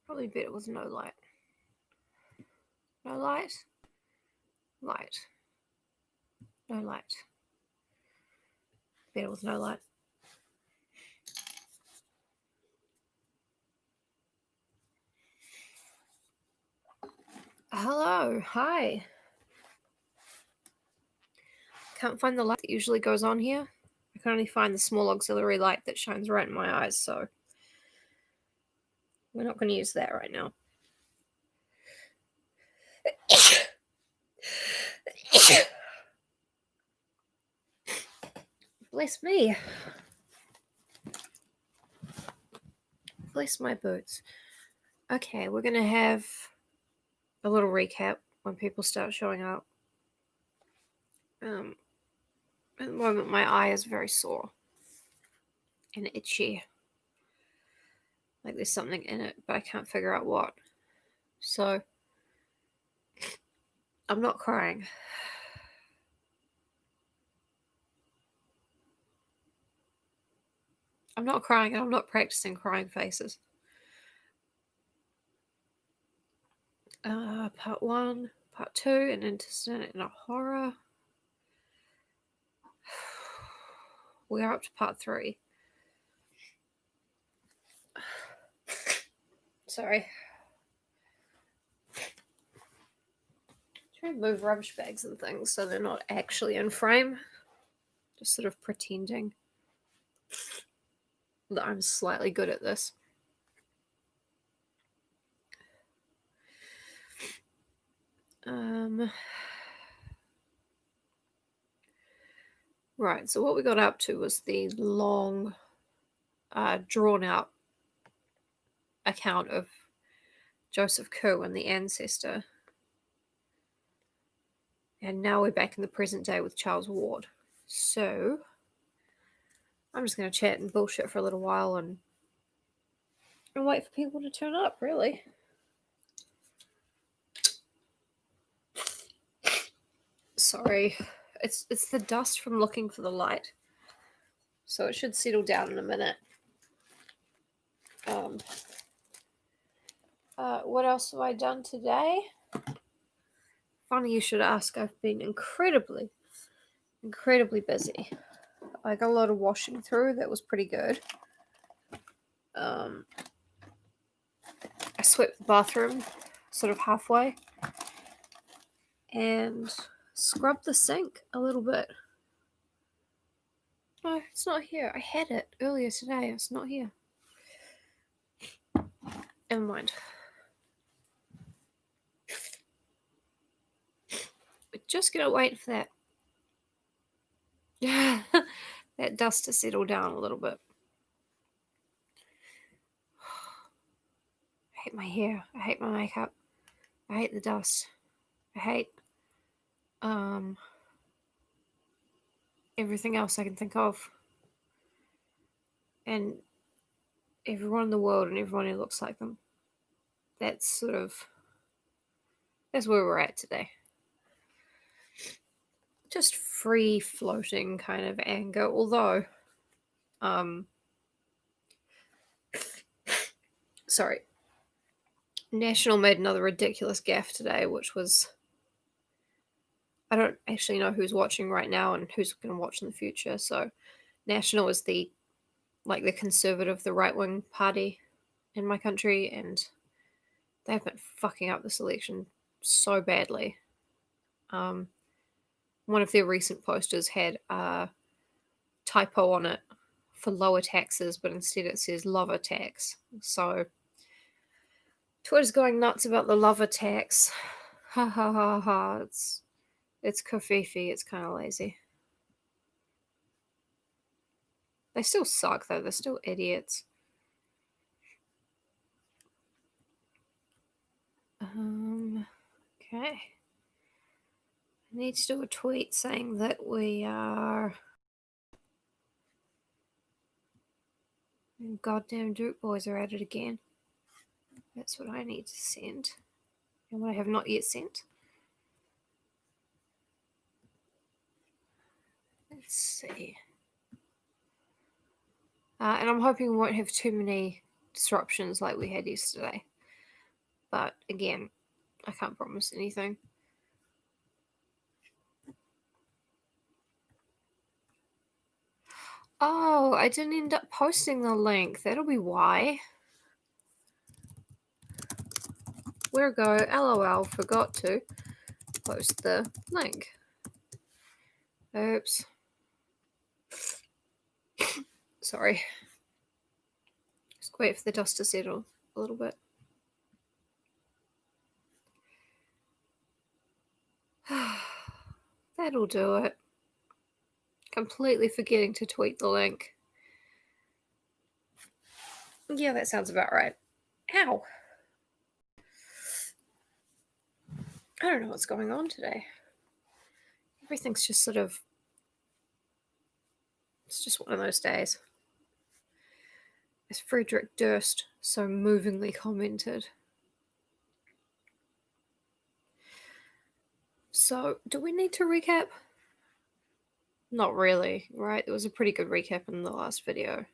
Probably better with no light. No light. Light. No light. Better with no light. Hello. Hi. Can't find the light that usually goes on here. I can only find the small auxiliary light that shines right in my eyes, so we're not going to use that right now. Bless me. Bless my boots. Okay, we're going to have a little recap when people start showing up. At the moment, my eye is very sore and itchy. Like there's something in it, but I can't figure out what. So, I'm not crying. I'm not crying and I'm not practicing crying faces. Part 1, Part 2, an incident in a horror. We are up to Part 3. Sorry. Try and move rubbish bags and things so they're not actually in frame. Just sort of pretending that I'm slightly good at this. Right, so what we got up to was the long, drawn-out account of Joseph Koo and the ancestor. And now we're back in the present day with Charles Ward. So, I'm just going to chat and bullshit for a little while and wait for people to turn up, really. Sorry. It's the dust from looking for the light. So it should settle down in a minute. What else have I done today? Funny you should ask. I've been incredibly busy. I got a lot of washing through. That was pretty good. I swept the bathroom sort of halfway and scrubbed the sink a little bit. No, it's not here. I had it earlier today. It's not here. Never mind. We're just gonna wait for that that dust to settle down a little bit. I hate my hair. I hate my makeup. I hate the dust. I hate everything else I can think of. And everyone in the world and everyone who looks like them. That's where we're at today. Just free floating kind of anger, although sorry. National made another ridiculous gaffe today, which was, I don't actually know who's watching right now and who's going to watch in the future. So National is the conservative, the right-wing party in my country, and they've been fucking up this election so badly. One of their recent posters had a typo on it for lower taxes, but instead it says lover tax. So Twitter's going nuts about the lover tax. Ha ha ha ha. It's covfefe. It's kind of lazy. They still suck, though. They're still idiots. Okay. I need to do a tweet saying that we are... Goddamn Duke boys are at it again. That's what I need to send. And what I have not yet sent. Let's see. And I'm hoping we won't have too many disruptions like we had yesterday. But again, I can't promise anything. Oh, I didn't end up posting the link. That'll be why. Where go? LOL, forgot to post the link. Oops. Sorry. Just wait for the dust to settle a little bit. That'll do it. Completely forgetting to tweet the link. Yeah, that sounds about right. Ow. I don't know what's going on today. Everything's just sort of... It's just one of those days. As Frederick Durst so movingly commented. So, do we need to recap? Not really, right? There was a pretty good recap in the last video.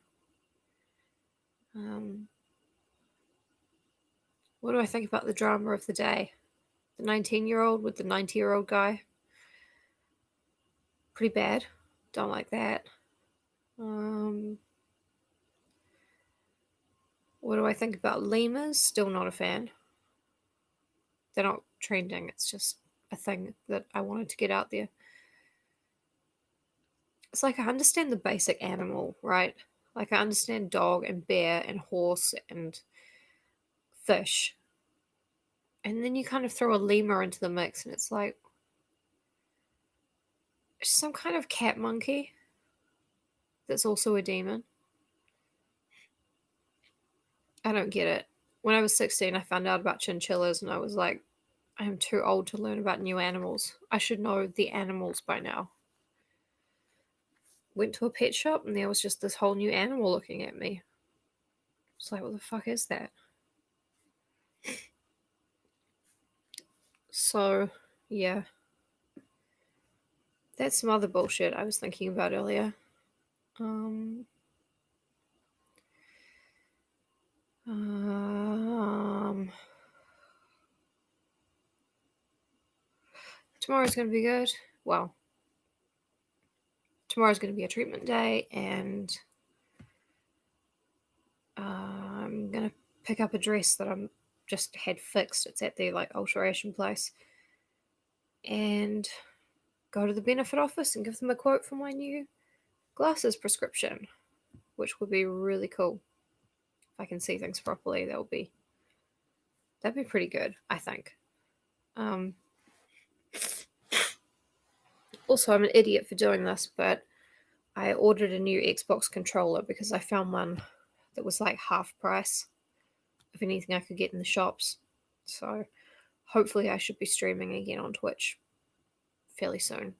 What do I think about the drama of the day? The 19-year-old with the 90-year-old guy. Pretty bad. Don't like that. What do I think about lemurs? Still not a fan. They're not trending. It's just a thing that I wanted to get out there. It's like I understand the basic animal, right? Like I understand dog and bear and horse and fish. And then you kind of throw a lemur into the mix and it's like some kind of cat monkey that's also a demon. I don't get it. When I was 16, I found out about chinchillas and I was like, I am too old to learn about new animals. I should know the animals by now. Went to a pet shop and there was just this whole new animal looking at me. It's like, what the fuck is that? So, yeah. That's some other bullshit I was thinking about earlier. Tomorrow's going to be good. Well, tomorrow's going to be a treatment day, and I'm going to pick up a dress that I'm just had fixed. It's at the alteration place, and go to the benefit office and give them a quote for my new glasses prescription, which would be really cool. If I can see things properly, that'd be pretty good, I think. Also, I'm an idiot for doing this, but I ordered a new Xbox controller because I found one that was like half price of anything I could get in the shops. So hopefully I should be streaming again on Twitch fairly soon.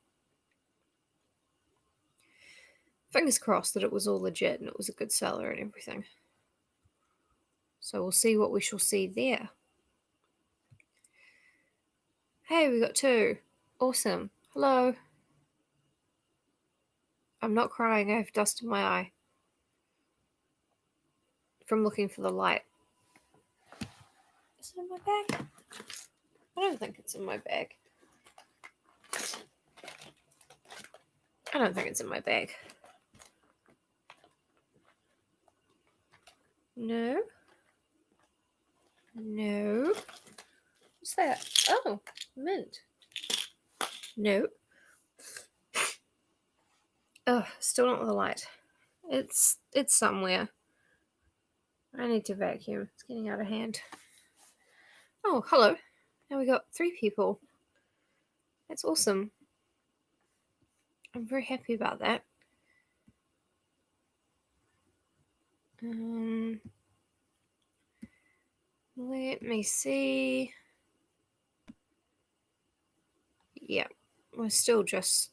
Fingers crossed that it was all legit and it was a good seller and everything. So we'll see what we shall see there. Hey, we got 2. Awesome. Hello. I'm not crying, I have dust in my eye. From looking for the light. Is it in my bag? I don't think it's in my bag. I don't think it's in my bag. No. No. What's that? Oh, mint. No. Oh, still not the light. It's somewhere. I need to vacuum. It's getting out of hand. Oh, hello. Now we got 3 people. That's awesome. I'm very happy about that. Let me see. Yeah, we're still just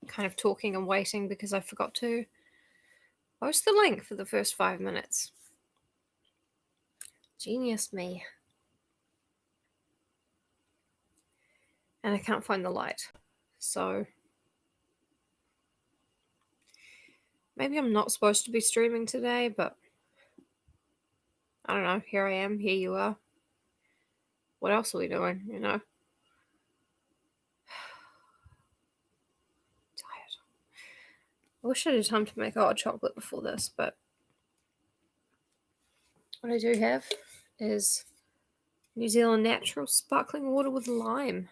kind of talking and waiting because I forgot to post the link for the first 5 minutes. Genius me. And I can't find the light. So Maybe I'm not supposed to be streaming today, but I don't know. Here I am. Here you are. What else are we doing? Tired. I wish I had time to make hot chocolate before this, but what I do have is New Zealand natural sparkling water with lime.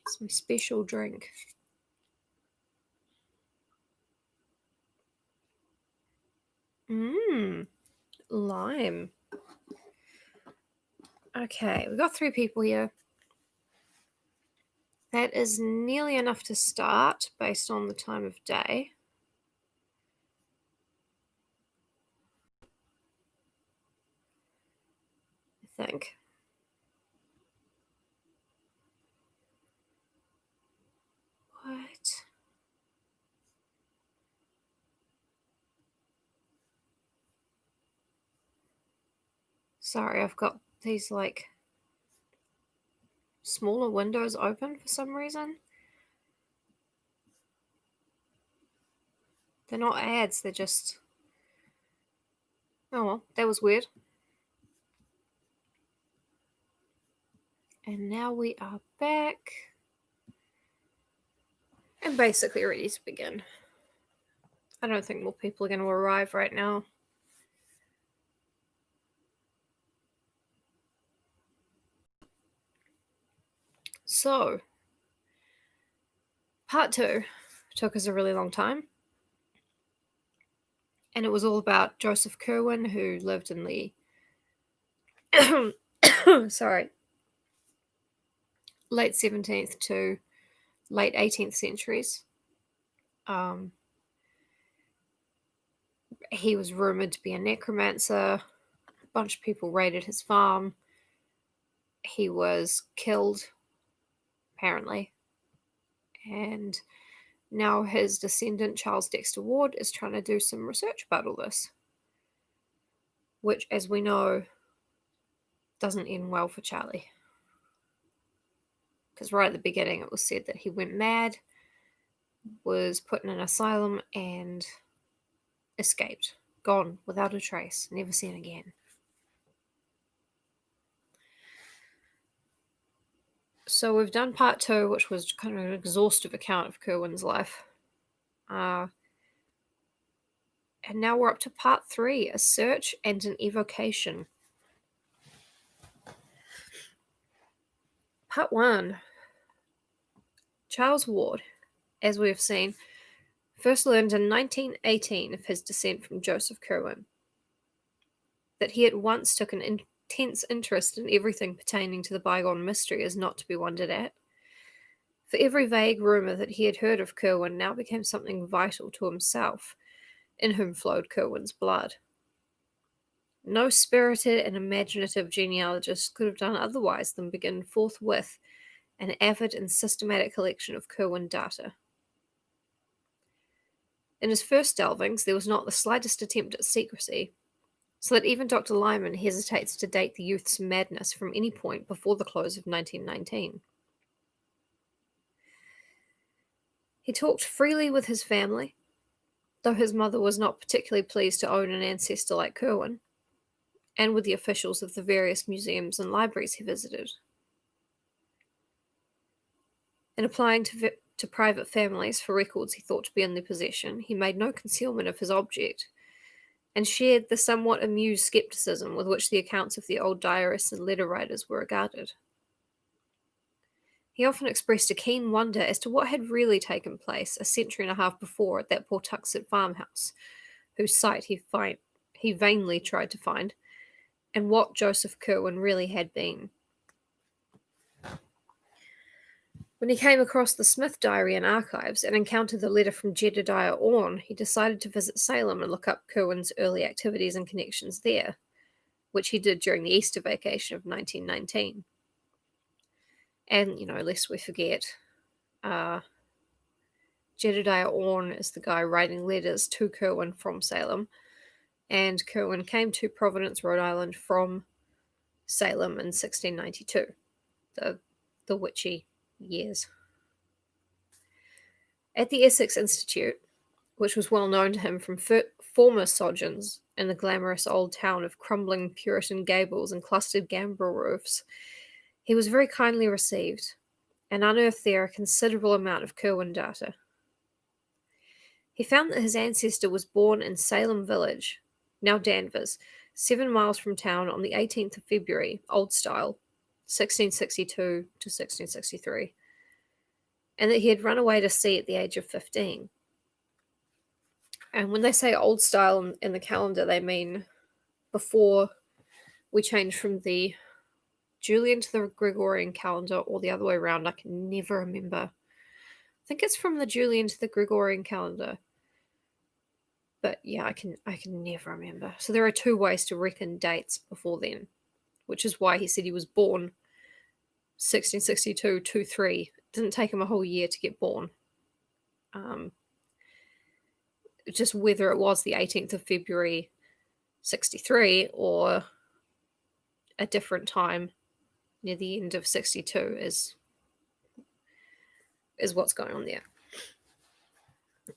It's my special drink. Lime. Okay, we've got 3 people here. That is nearly enough to start based on the time of day. I think. What? Sorry, I've got these like smaller windows open for some reason. They're not ads, they're just. Oh well, that was weird. And now we are back. And basically ready to begin. I don't think more people are going to arrive right now. So, part 2 took us a really long time. And it was all about Joseph Curwen, who lived in the sorry, late 17th to late 18th centuries. He was rumored to be a necromancer. A bunch of people raided his farm. He was killed, apparently. And now his descendant, Charles Dexter Ward, is trying to do some research about all this. Which, as we know, doesn't end well for Charlie. Because right at the beginning it was said that he went mad, was put in an asylum, and escaped. Gone without a trace, never seen again. So we've done part 2, which was kind of an exhaustive account of Curwen's life. And now we're up to part 3, a search and an evocation. Part 1. Charles Ward, as we have seen, first learned in 1918 of his descent from Joseph Curwen. That he at once took an intense interest in everything pertaining to the bygone mystery is not to be wondered at. For every vague rumour that he had heard of Curwen now became something vital to himself, in whom flowed Curwen's blood. No spirited and imaginative genealogist could have done otherwise than begin forthwith an avid and systematic collection of Curwen data. In his first delvings, there was not the slightest attempt at secrecy, so that even Dr. Lyman hesitates to date the youth's madness from any point before the close of 1919. He talked freely with his family, though his mother was not particularly pleased to own an ancestor like Curwen, and with the officials of the various museums and libraries he visited. In applying to private families for records he thought to be in their possession, he made no concealment of his object, and shared the somewhat amused scepticism with which the accounts of the old diarists and letter writers were regarded. He often expressed a keen wonder as to what had really taken place a century and a half before at that Pawtuxet farmhouse, whose site he vainly tried to find, and what Joseph Curwen really had been. When he came across the Smith Diary and Archives and encountered the letter from Jedediah Orne, he decided to visit Salem and look up Curwen's early activities and connections there, which he did during the Easter vacation of 1919. And, lest we forget, Jedediah Orne is the guy writing letters to Curwen from Salem, and Curwen came to Providence, Rhode Island from Salem in 1692, the witchy years. At the Essex Institute, which was well known to him from former sojourns in the glamorous old town of crumbling Puritan gables and clustered gambrel roofs. He was very kindly received and unearthed there a considerable amount of Curwen data. He found that his ancestor was born in Salem Village, now Danvers, 7 miles from town on the 18th of February, Old Style, 1662 to 1663, and that he had run away to sea at the age of 15. And when they say Old Style in the calendar, they mean before we changed from the Julian to the Gregorian calendar, or the other way around. I can never remember. I think it's from the Julian to the Gregorian calendar. But yeah, I can never remember. So there are two ways to reckon dates before then, which is why he said he was born 1662 23. It didn't take him a whole year to get born. Just whether it was the 18th of February 63 or a different time near the end of 62 is what's going on there.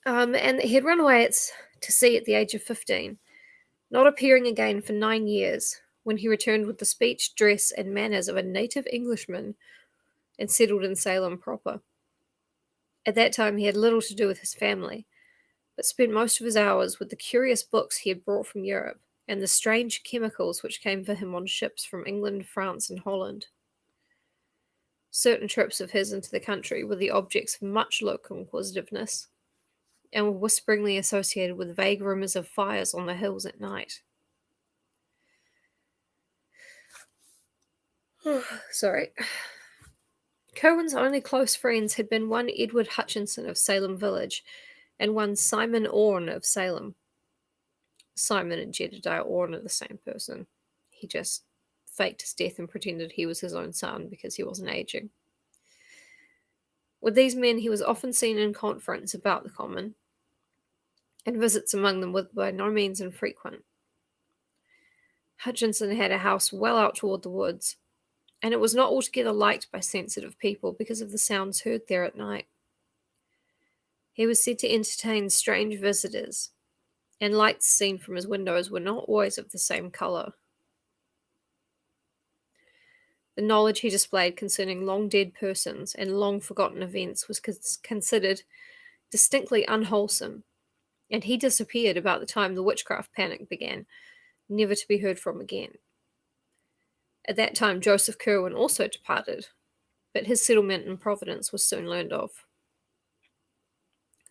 And he had run away to sea at the age of 15, not appearing again for 9 years, when he returned with the speech, dress, and manners of a native Englishman and settled in Salem proper. At that time he had little to do with his family, but spent most of his hours with the curious books he had brought from Europe and the strange chemicals which came for him on ships from England, France, and Holland. Certain trips of his into the country were the objects of much local inquisitiveness, and were whisperingly associated with vague rumours of fires on the hills at night. Sorry. Curwen's only close friends had been one Edward Hutchinson of Salem Village and one Simon Orne of Salem. Simon and Jedediah Orne are the same person. He just faked his death and pretended he was his own son because he wasn't aging. With these men he was often seen in conference about the common, and visits among them were by no means infrequent. Hutchinson had a house well out toward the woods, and it was not altogether liked by sensitive people because of the sounds heard there at night. He was said to entertain strange visitors, and lights seen from his windows were not always of the same colour. The knowledge he displayed concerning long-dead persons and long-forgotten events was considered distinctly unwholesome, and he disappeared about the time the witchcraft panic began, never to be heard from again. At that time Joseph Curwen also departed, but his settlement in Providence was soon learned of.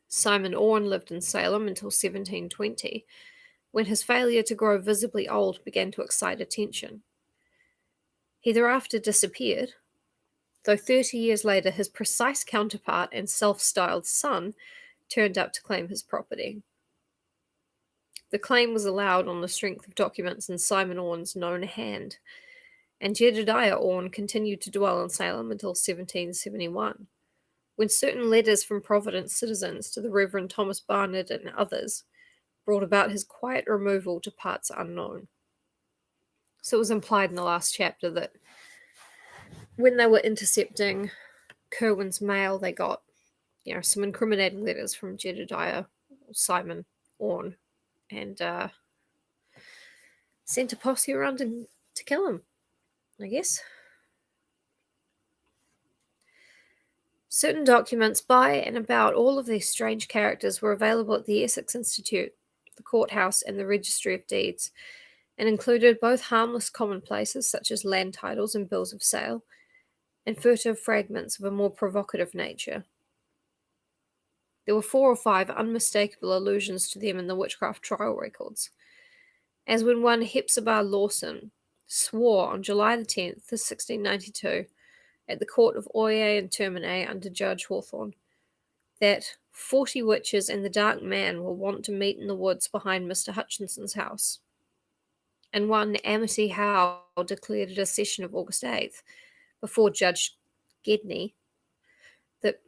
Simon Orne lived in Salem until 1720, when his failure to grow visibly old began to excite attention. He thereafter disappeared, though 30 years later his precise counterpart and self-styled son turned up to claim his property. The claim was allowed on the strength of documents in Simon Orne's known hand, and Jedediah Orne continued to dwell in Salem until 1771, when certain letters from Providence citizens to the Reverend Thomas Barnard and others brought about his quiet removal to parts unknown. So it was implied in the last chapter that when they were intercepting Curwen's mail, they got, some incriminating letters from Jedediah, Simon Orne, and sent a posse around to kill him, I guess. Certain documents by and about all of these strange characters were available at the Essex Institute, the courthouse, and the Registry of Deeds, and included both harmless commonplaces such as land titles and bills of sale, and furtive fragments of a more provocative nature. There were 4 or 5 unmistakable allusions to them in the witchcraft trial records, as when one Hepzibah Lawson swore on July the 10th, 1692, at the court of Oyer and Termine under Judge Hawthorne, that 40 witches and the dark man were wont to meet in the woods behind Mr. Hutchinson's house. And one Amity Howe declared at a session of August 8th, before Judge Gedney, that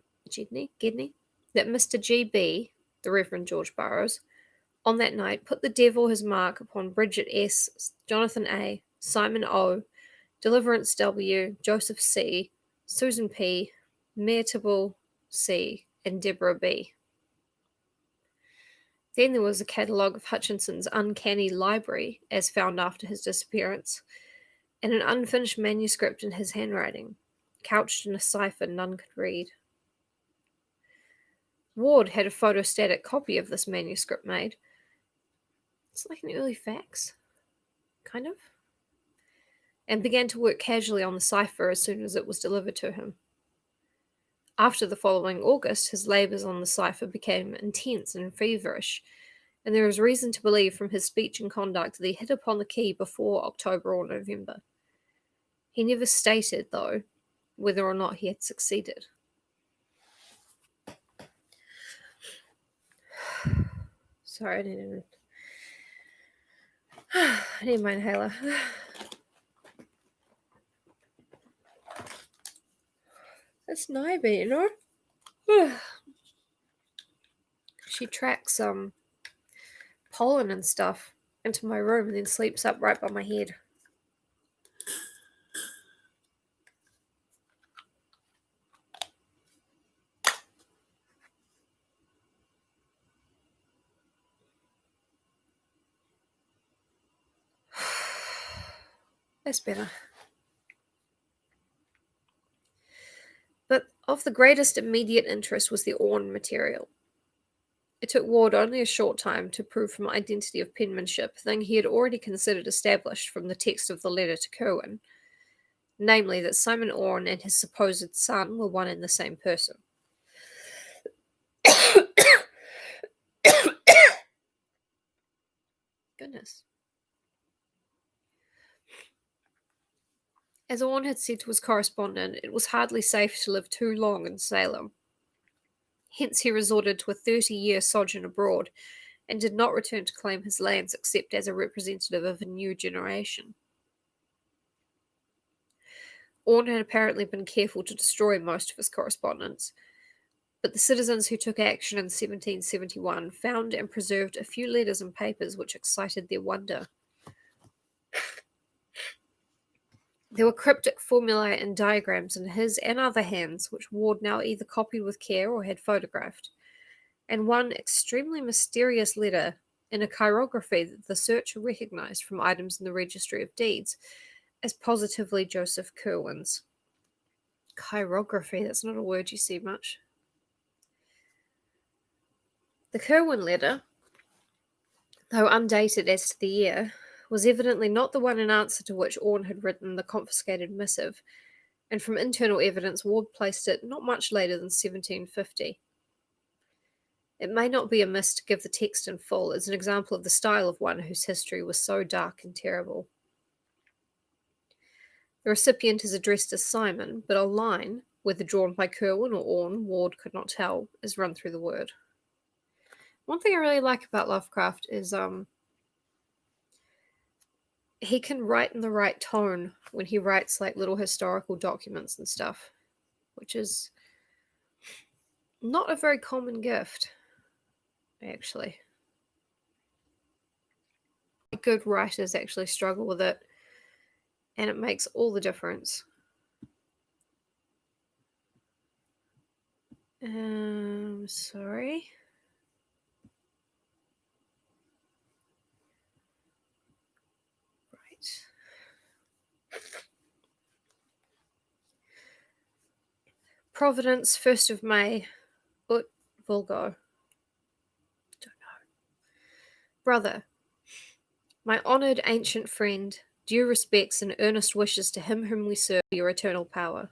Mr. G.B., the Reverend George Burroughs, on that night put the devil his mark upon Bridget S., Jonathan A., Simon O., Deliverance W., Joseph C., Susan P., Mayor Tibble C., and Deborah B. Then there was a catalogue of Hutchinson's uncanny library, as found after his disappearance, and an unfinished manuscript in his handwriting, couched in a cipher none could read. Ward had a photostatic copy of this manuscript made. It's like an early fax, kind of, and began to work casually on the cipher as soon as it was delivered to him. After the following August, his labours on the cipher became intense and feverish, and there is reason to believe from his speech and conduct that he hit upon the key before October or November. He never stated, though, whether or not he had succeeded. Sorry, I need my inhaler. That's Niobe, you know? She tracks pollen and stuff into my room and then sleeps up right by my head. That's better. But of the greatest immediate interest was the Orne material. It took Ward only a short time to prove from identity of penmanship the thing he had already considered established from the text of the letter to Curwen, namely that Simon Orne and his supposed son were one and the same person. Goodness. As Orne had said to his correspondent, it was hardly safe to live too long in Salem. Hence he resorted to a 30-year sojourn abroad, and did not return to claim his lands except as a representative of a new generation. Orne had apparently been careful to destroy most of his correspondence, but the citizens who took action in 1771 found and preserved a few letters and papers which excited their wonder. There were cryptic formulae and diagrams in his and other hands, which Ward now either copied with care or had photographed, and one extremely mysterious letter in a chirography that the searcher recognized from items in the Registry of Deeds as positively Joseph Curwen's. Chirography, that's not a word you see much. The Curwen letter, though undated as to the year, was evidently not the one in answer to which Orne had written the confiscated missive, and from internal evidence Ward placed it not much later than 1750. It may not be amiss to give the text in full as an example of the style of one whose history was so dark and terrible. The recipient is addressed as Simon, but a line, whether drawn by Curwen or Orne, Ward could not tell, is run through the word. One thing I really like about Lovecraft is he can write in the right tone when he writes like little historical documents and stuff, which is not a very common gift, actually. Good writers actually struggle with it, and it makes all the difference. Sorry. Right. Providence, 1st of May. Ut vulgo. Don't know. Brother, my honoured ancient friend, due respects and earnest wishes to him whom we serve, your eternal power.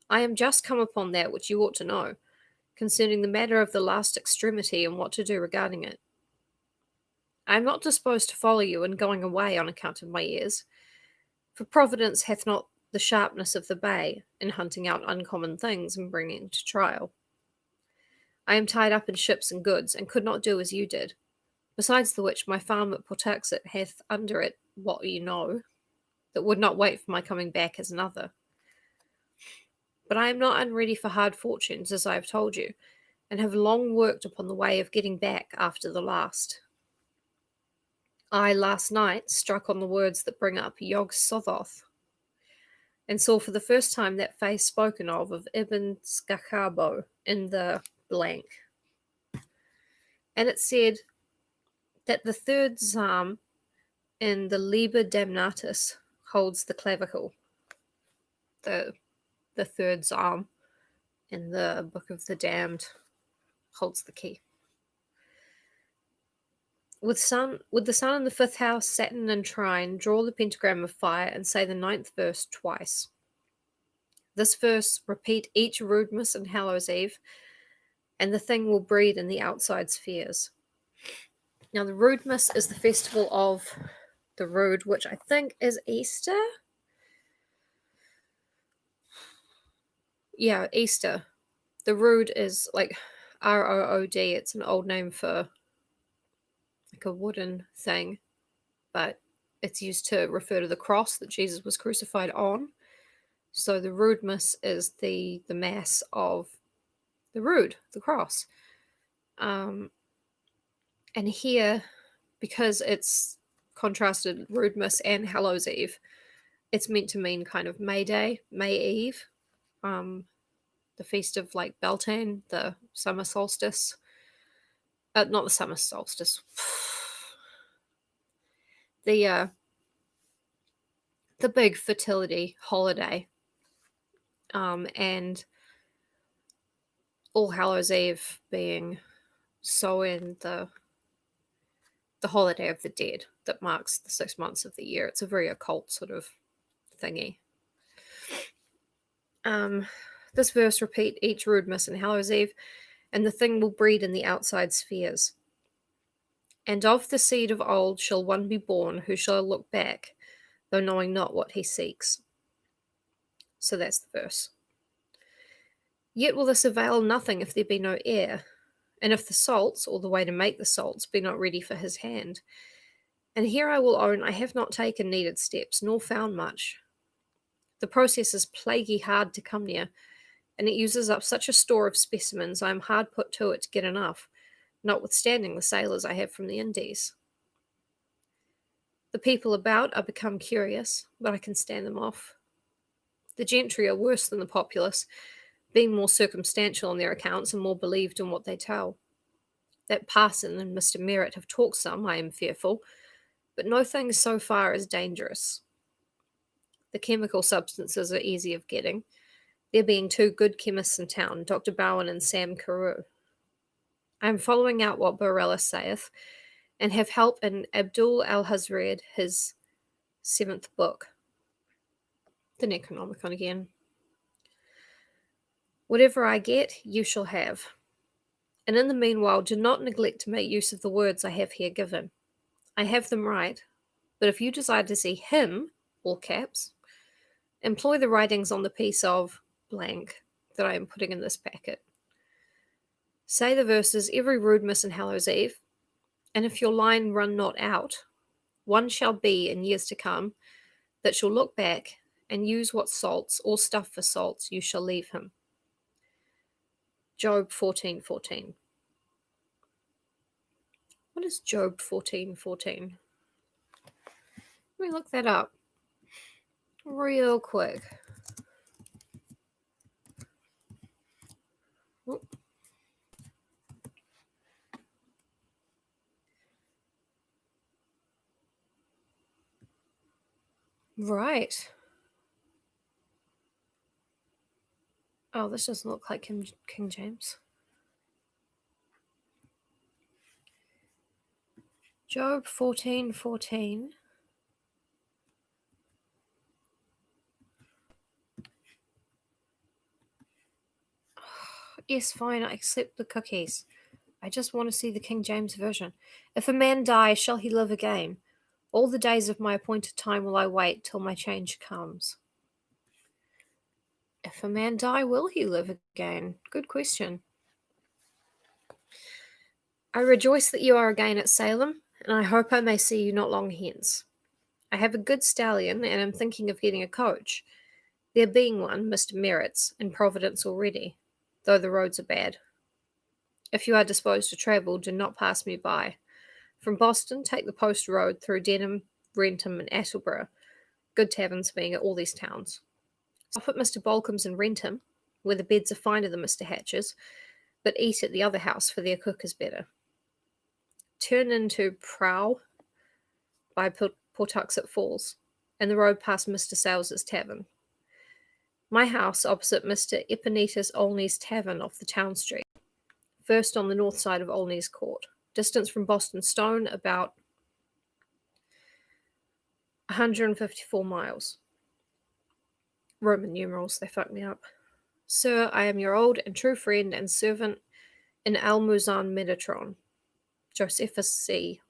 I am just come upon that which you ought to know, concerning the matter of the last extremity and what to do regarding it. I am not disposed to follow you in going away on account of my ears, for Providence hath not the sharpness of the bay in hunting out uncommon things and bringing to trial. I am tied up in ships and goods, and could not do as you did. Besides the which, my farm at Pawtuxet hath under it what you know, that would not wait for my coming back as another. But I am not unready for hard fortunes, as I have told you, and have long worked upon the way of getting back after the last. I last night struck on the words that bring up Yog Sothoth, and saw for the first time that face spoken of Ibn Skakabo in the blank. And it said that the third psalm in the Liber Damnatus holds the clavicle. The third psalm in the Book of the Damned holds the key. With the sun in the fifth house, Saturn in trine, draw the pentagram of fire and say the ninth verse twice. This verse repeat each Roodmas and Hallows Eve, and the thing will breed in the outside spheres. Now, the Roodmas is the festival of the Rood, which I think is Easter. Yeah, Easter. The Rood is like Rood. It's an old name for like a wooden thing, but it's used to refer to the cross that Jesus was crucified on. So the Roodmas is the mass of the Rood, the cross. And here, because it's contrasted Roodmas and Hallows Eve, it's meant to mean kind of May Day, May Eve, the feast of like Beltane, the summer solstice. Not the summer solstice. The big fertility holiday. And All Hallows Eve being Samhain, the holiday of the dead that marks the 6 months of the year. It's a very occult sort of thingy. This verse repeat each Roodmas and Hallows Eve, and the thing will breed in the outside spheres. And of the seed of old shall one be born who shall look back, though knowing not what he seeks. So that's the verse. Yet will this avail nothing if there be no heir, and if the salts, or the way to make the salts, be not ready for his hand. And here I will own I have not taken needed steps, nor found much. The process is plaguy hard to come near, and it uses up such a store of specimens I am hard put to it to get enough, notwithstanding the sailors I have from the Indies. The people about are become curious, but I can stand them off. The gentry are worse than the populace, being more circumstantial on their accounts and more believed in what they tell. That parson and Mr. Merritt have talked some, I am fearful, but no thing so far is dangerous. The chemical substances are easy of getting, there being two good chemists in town, Dr. Bowen and Sam Carew. I am following out what Borella saith, and have help in Abdul al-Hazred, his 7th book. The Necronomicon again. Whatever I get, you shall have. And in the meanwhile, do not neglect to make use of the words I have here given. I have them right, but if you desire to see him, all caps, employ the writings on the piece of blank that I am putting in this packet. Say the verses every Roodmas and Hallows Eve, and if your line run not out, one shall be in years to come that shall look back and use what salts or stuff for salts you shall leave him. Job 14:14. What is Job 14:14? Let me look that up real quick. Oh. Right. Oh, this doesn't look like King James. Job 14:14. Yes, fine, I accept the cookies. I just want to see the King James Version. If a man die, shall he live again? All the days of my appointed time will I wait till my change comes. If a man die, will he live again? Good question. I rejoice that you are again at Salem, and I hope I may see you not long hence. I have a good stallion, and am thinking of getting a coach, there being one, Mr. Merritt's, in Providence already, though the roads are bad. If you are disposed to travel, do not pass me by. From Boston, take the post road through Denham, Wrentham, and Attleborough, good taverns being at all these towns. Stop at Mr. Bolcombe's in Wrentham, where the beds are finer than Mr. Hatch's, but eat at the other house, for their cook is better. turn into Prow by Pawtuxet Falls, and the road past Mr. Sales's tavern. My house opposite Mr. Epinetus Olney's tavern off the town street, first on the north side of Olney's Court. Distance from Boston Stone, about 154 miles. Roman numerals, they fucked me up. Sir, I am your old and true friend and servant in Almuzan Metatron, Josephus C.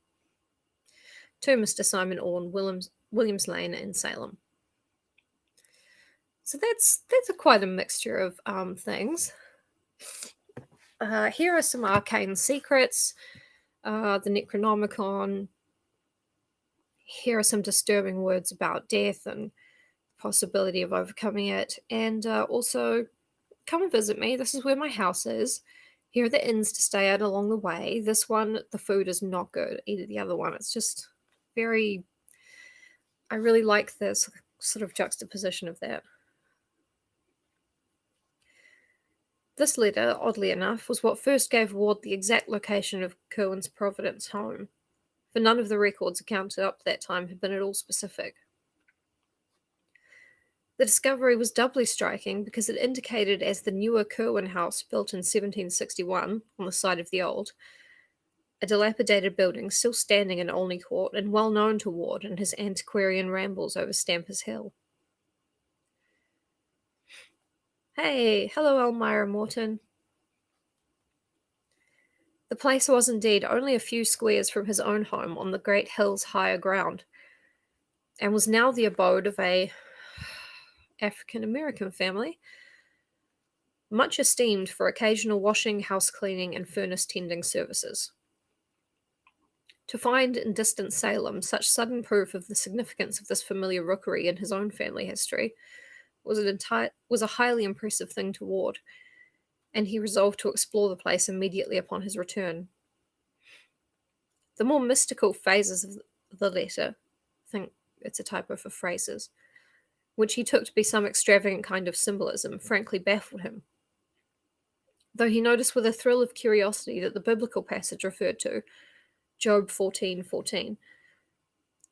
To Mr. Simon Orne, Williams Lane in Salem. So that's quite a mixture of things. Here are some arcane secrets, the Necronomicon. Here are some disturbing words about death and the possibility of overcoming it. And also, come and visit me. This is where my house is. Here are the inns to stay at along the way. This one, the food is not good. Either the other one. It's just very... I really like this sort of juxtaposition of that. This letter, oddly enough, was what first gave Ward the exact location of Curwen's Providence home, for none of the records accounted up to that time had been at all specific. The discovery was doubly striking because it indicated as the newer Curwen house built in 1761 on the site of the old, a dilapidated building still standing in Olney Court and well known to Ward in his antiquarian rambles over Stampers Hill. Hey, hello Elmira Morton. The place was indeed only a few squares from his own home on the great hill's higher ground, and was now the abode of a African-American family, much esteemed for occasional washing, house cleaning, and furnace tending services. To find in distant Salem such sudden proof of the significance of this familiar rookery in his own family history was a highly impressive thing to Ward, and he resolved to explore the place immediately upon his return. The more mystical phases of the letter, I think it's a typo for phrases, which he took to be some extravagant kind of symbolism, frankly baffled him. Though he noticed with a thrill of curiosity that the biblical passage referred to, Job 14:14,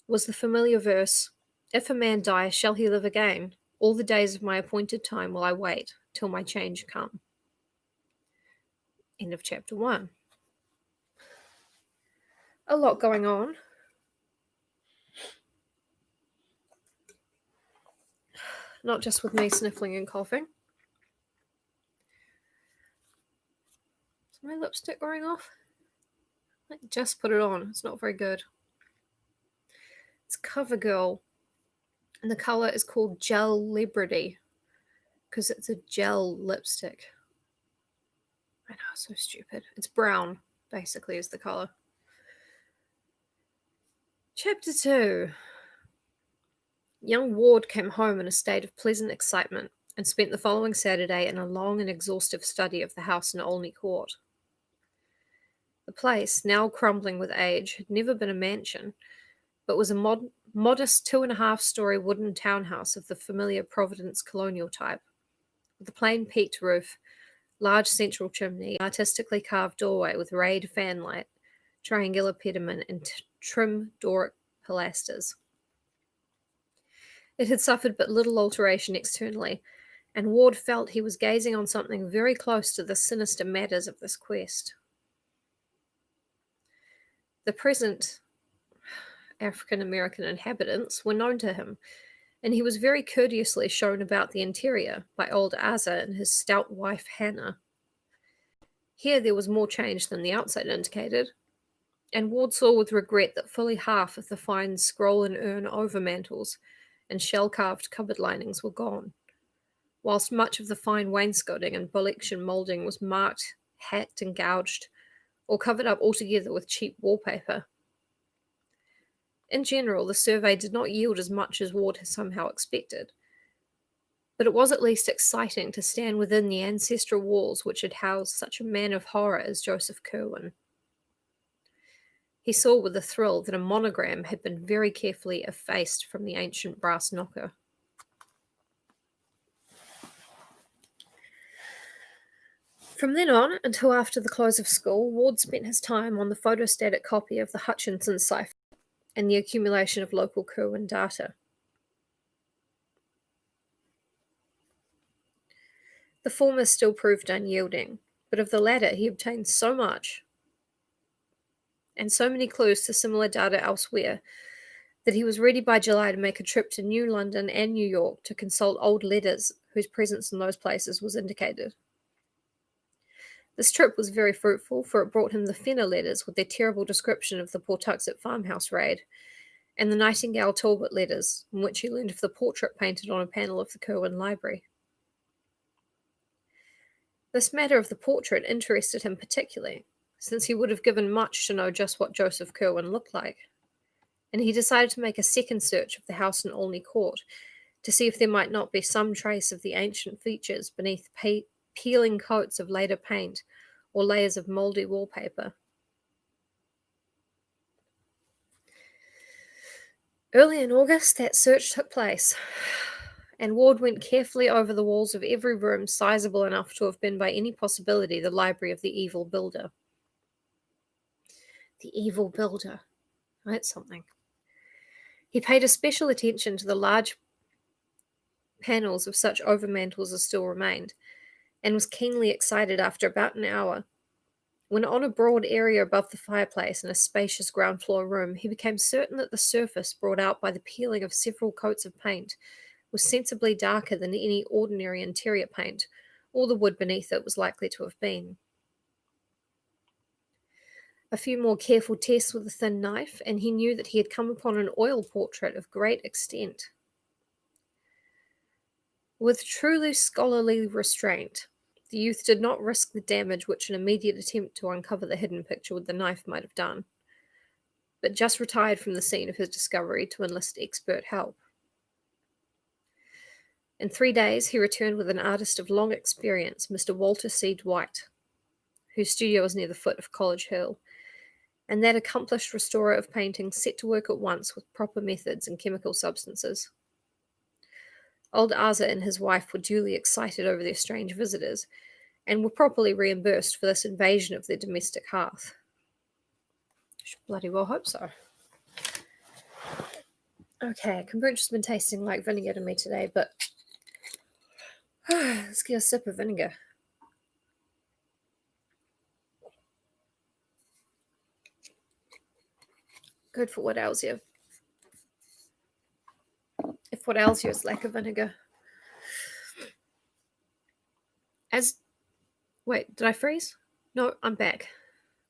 was the familiar verse, "If a man die, shall he live again? All the days of my appointed time will I wait, till my change come." End of chapter 1. A lot going on. Not just with me sniffling and coughing. Is my lipstick wearing off? I just put it on. It's not very good. It's CoverGirl, and the color is called Gel Liveread because it's a gel lipstick. I know, so stupid. It's brown, basically, is the color. Chapter 2. Young Ward came home in a state of pleasant excitement and spent the following Saturday in a long and exhaustive study of the house in Olney Court. The place, now crumbling with age, had never been a mansion, but was a modest 2.5-story wooden townhouse of the familiar Providence colonial type, with a plain peaked roof, large central chimney, artistically carved doorway with rayed fanlight, triangular pediment, and trim Doric pilasters. It had suffered but little alteration externally, and Ward felt he was gazing on something very close to the sinister matters of this quest. The present African-American inhabitants were known to him, and he was very courteously shown about the interior by old Asa and his stout wife Hannah. Here there was more change than the outside indicated, and Ward saw with regret that fully half of the fine scroll and urn overmantels and shell-carved cupboard linings were gone, whilst much of the fine wainscoting and Bollection moulding was marked, hacked, and gouged, or covered up altogether with cheap wallpaper. In general, the survey did not yield as much as Ward had somehow expected, but it was at least exciting to stand within the ancestral walls which had housed such a man of horror as Joseph Curwen. He saw with a thrill that a monogram had been very carefully effaced from the ancient brass knocker. From then on, until after the close of school, Ward spent his time on the photostatic copy of the Hutchinson cipher and the accumulation of local Kirwan data. The former still proved unyielding, but of the latter he obtained so much, and so many clues to similar data elsewhere, that he was ready by July to make a trip to New London and New York to consult old letters whose presence in those places was indicated. This trip was very fruitful, for it brought him the Fenner letters with their terrible description of the Pawtuxet farmhouse raid, and the Nightingale Talbot letters, in which he learned of the portrait painted on a panel of the Kirwan Library. This matter of the portrait interested him particularly, since he would have given much to know just what Joseph Kirwan looked like, and he decided to make a second search of the house in Olney Court to see if there might not be some trace of the ancient features beneath peeling coats of later paint or layers of mouldy wallpaper. Early in August, that search took place, and Ward went carefully over the walls of every room sizable enough to have been by any possibility the library of the evil builder. The evil builder. That's something. He paid especial attention to the large panels of such overmantels as still remained, and was keenly excited after about an hour, when on a broad area above the fireplace in a spacious ground floor room, he became certain that the surface brought out by the peeling of several coats of paint was sensibly darker than any ordinary interior paint, or the wood beneath it was likely to have been. A few more careful tests with a thin knife, and he knew that he had come upon an oil portrait of great extent. With truly scholarly restraint, the youth did not risk the damage which an immediate attempt to uncover the hidden picture with the knife might have done, but just retired from the scene of his discovery to enlist expert help. In 3 days, he returned with an artist of long experience, Mr. Walter C. Dwight, whose studio was near the foot of College Hill, and that accomplished restorer of painting set to work at once with proper methods and chemical substances. Old Asa and his wife were duly excited over their strange visitors, and were properly reimbursed for this invasion of their domestic hearth. I should bloody well hope so. Okay, kombucha's been tasting like vinegar to me today, but let's get a sip of vinegar. Good for what ails you. If what ails you is lack of vinegar. Wait, did I freeze? No, I'm back.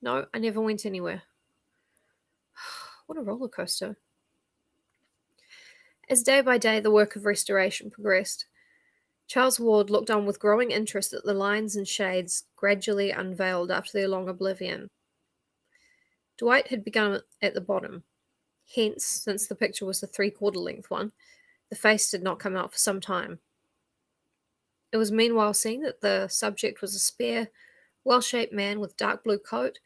No, I never went anywhere. What a roller coaster. As day by day the work of restoration progressed, Charles Ward looked on with growing interest at the lines and shades gradually unveiled after their long oblivion. Dwight had begun at the bottom. Hence, since the picture was the 3/4 length one, the face did not come out for some time. It was meanwhile seen that the subject was a spare, well-shaped man with dark blue coat,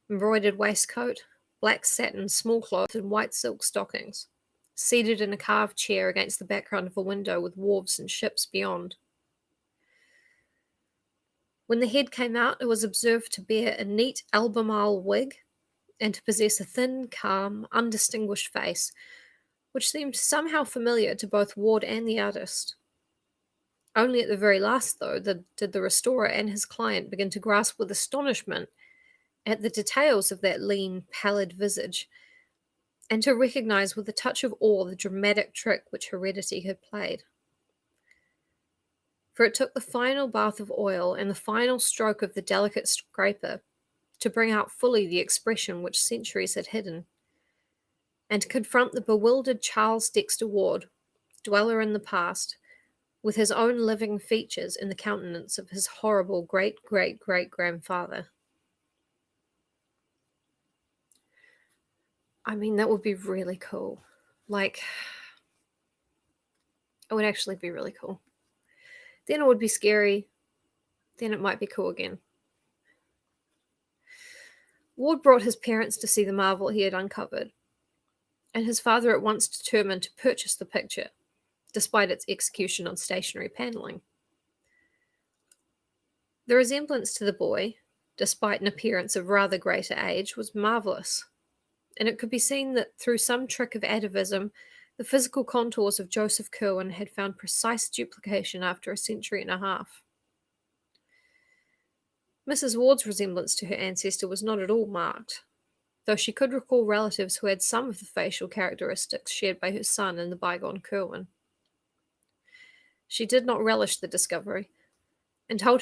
embroidered waistcoat, black satin small clothes, and white silk stockings, seated in a carved chair against the background of a window with wharves and ships beyond. When the head came out, it was observed to bear a neat Albemarle wig, and to possess a thin, calm, undistinguished face, which seemed somehow familiar to both Ward and the artist. Only at the very last, though, did the restorer and his client begin to grasp with astonishment at the details of that lean, pallid visage, and to recognize with a touch of awe the dramatic trick which heredity had played. For it took the final bath of oil and the final stroke of the delicate scraper to bring out fully the expression which centuries had hidden, and to confront the bewildered Charles Dexter Ward, dweller in the past, with his own living features in the countenance of his horrible great-great-great-grandfather. I mean, that would be really cool. Like, it would actually be really cool. Then it would be scary. Then it might be cool again. Ward brought his parents to see the marvel he had uncovered, and his father at once determined to purchase the picture, despite its execution on stationary paneling. The resemblance to the boy, despite an appearance of rather greater age, was marvellous, and it could be seen that through some trick of atavism, the physical contours of Joseph Curwen had found precise duplication after a century and a half. Mrs. Ward's resemblance to her ancestor was not at all marked, though she could recall relatives who had some of the facial characteristics shared by her son and the bygone Curwen. She did not relish the discovery, and told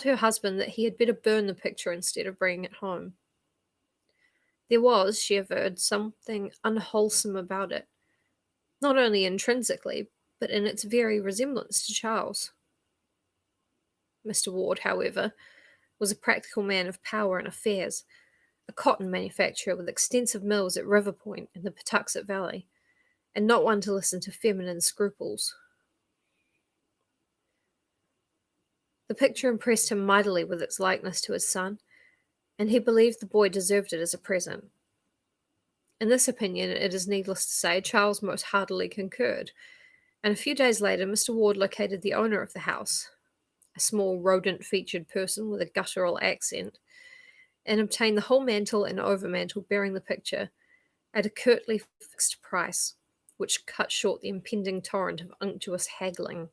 her husband that he had better burn the picture instead of bringing it home. There was, she averred, something unwholesome about it, not only intrinsically, but in its very resemblance to Charles. Mr. Ward, however, was a practical man of power and affairs, a cotton manufacturer with extensive mills at River Point in the Patuxent Valley, and not one to listen to feminine scruples. The picture impressed him mightily with its likeness to his son, and he believed the boy deserved it as a present. In this opinion, it is needless to say, Charles most heartily concurred, and a few days later Mr. Ward located the owner of the house, a small rodent-featured person with a guttural accent, and obtained the whole mantle and overmantle bearing the picture at a curtly fixed price, which cut short the impending torrent of unctuous haggling.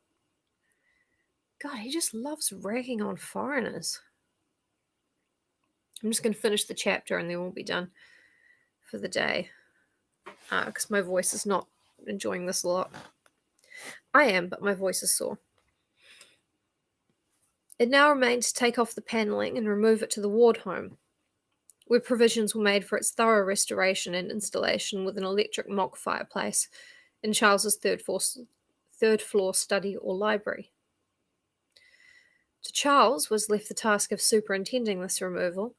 God, he just loves ragging on foreigners. I'm just going to finish the chapter and then we'll be done for the day, because my voice is not enjoying this a lot. I am, but my voice is sore. It now remained to take off the panelling and remove it to the ward home, where provisions were made for its thorough restoration and installation with an electric mock fireplace in Charles's third floor study or library. To Charles was left the task of superintending this removal,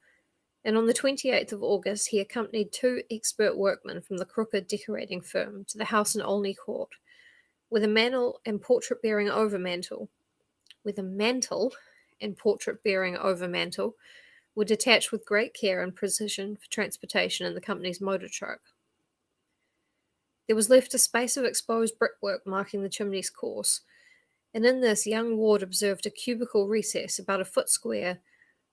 and on the 28th of August he accompanied 2 expert workmen from the Crooker decorating firm to the house in Olney Court, with a mantle and portrait-bearing overmantle, were detached with great care and precision for transportation in the company's motor truck. There was left a space of exposed brickwork marking the chimney's course, and in this young Ward observed a cubical recess about a foot square,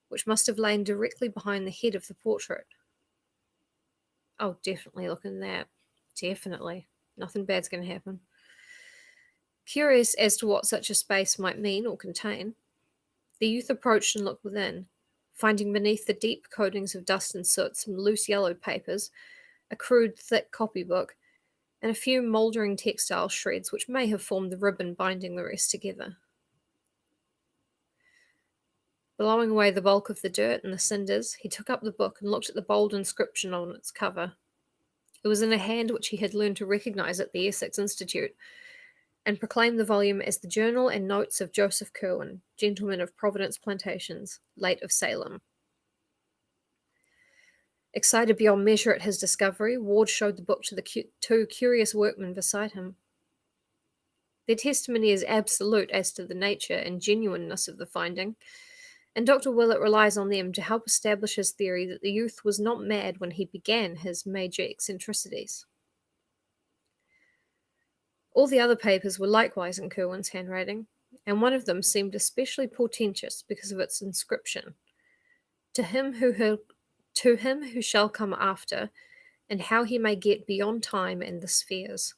which must have lain directly behind the head of the portrait. Oh, definitely look in that. Definitely. Nothing bad's going to happen. Curious as to what such a space might mean or contain, the youth approached and looked within, finding beneath the deep coatings of dust and soot some loose yellow papers, a crude, thick copybook, and a few mouldering textile shreds which may have formed the ribbon binding the rest together. Blowing away the bulk of the dirt and the cinders, he took up the book and looked at the bold inscription on its cover. It was in a hand which he had learned to recognize at the Essex Institute, and proclaimed the volume as the Journal and Notes of Joseph Curwen, Gentleman of Providence Plantations, late of Salem. Excited beyond measure at his discovery, Ward showed the book to the 2 curious workmen beside him. Their testimony is absolute as to the nature and genuineness of the finding, and Dr. Willett relies on them to help establish his theory that the youth was not mad when he began his major eccentricities. All the other papers were likewise in Curwen's handwriting, and one of them seemed especially portentous because of its inscription, To him who shall come after, and how he may get beyond time and the spheres.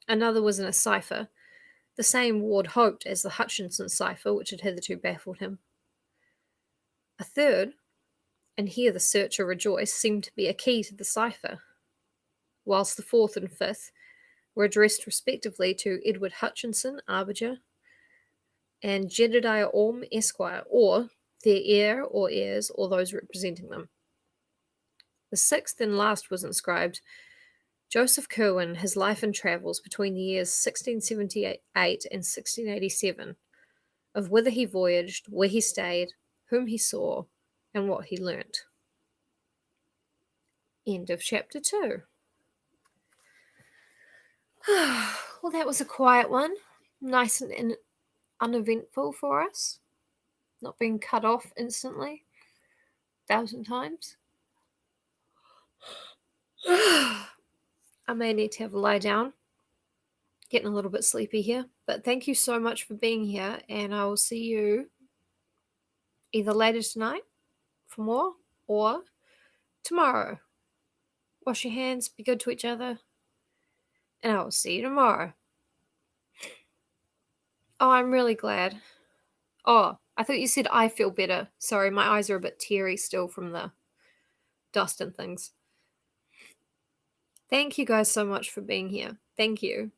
Another was in a cipher, the same Ward hoped as the Hutchinson cipher which had hitherto baffled him. A third, and here the searcher rejoiced, seemed to be a key to the cipher, whilst the 4th and 5th were addressed respectively to Edward Hutchinson, Arbinger, and Jedediah Orme, Esquire, or their heir or heirs, or those representing them. The 6th and last was inscribed, Joseph Curwen, his life and travels between the years 1678 and 1687, of whither he voyaged, where he stayed, whom he saw, and what he learnt. End of chapter 2. Well, that was a quiet one. Nice and uneventful for us. Not being cut off instantly. 1,000 times. I may need to have a lie down. Getting a little bit sleepy here. But thank you so much for being here, and I will see you either later tonight for more or tomorrow. Wash your hands, be good to each other, and I will see you tomorrow. Oh, I'm really glad. Oh, I thought you said I feel better. Sorry, my eyes are a bit teary still from the dust and things. Thank you guys so much for being here. Thank you.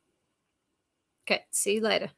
Okay, see you later.